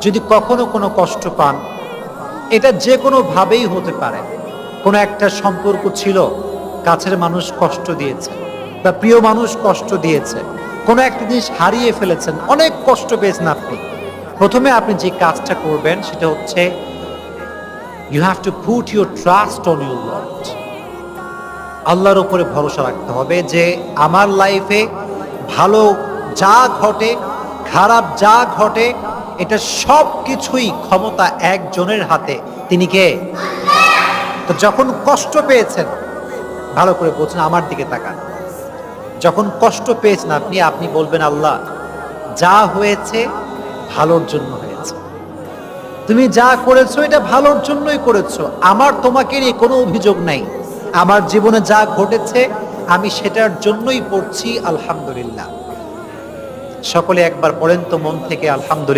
যদি কখনো কোনো কষ্ট পান, এটা যে কোনো ভাবেই হতে পারে। কোনো একটা সম্পর্ক ছিল, কাছের মানুষ কষ্ট দিয়েছে বা প্রিয় মানুষ কষ্ট দিয়েছে, কোনো একটা জিনিস হারিয়ে ফেলেছেন, অনেক কষ্ট পেয়েছেন আপনি। প্রথমে আপনি যে কাজটা করবেন সেটা হচ্ছে you have to put your trust on your lord. আল্লাহর উপরে ভরসা রাখতে হবে যে আমার লাইফে ভালো যা ঘটে, খারাপ যা ঘটে, এটা সব কিছুই ক্ষমতা একজনের হাতে। তিনি কে? তো যখন কষ্ট পেয়েছেন, ভালো করে বলছেন, আমার দিকে তাকান। যখন কষ্ট পেয়েছেন আপনি, আপনি বলবেন আল্লাহ, যা হয়েছে ভালোর জন্য হয়েছে। তুমি যা করেছো এটা ভালোর জন্যই করেছো। আমার তোমাকে নিয়ে কোনো অভিযোগ নাই। আমার জীবনে যা ঘটেছে আমি সেটার জন্যই পড়ছি আলহামদুলিল্লাহ। সকলে একবার পড়েন তো মন থেকে আলহামদুলিল্লাহ।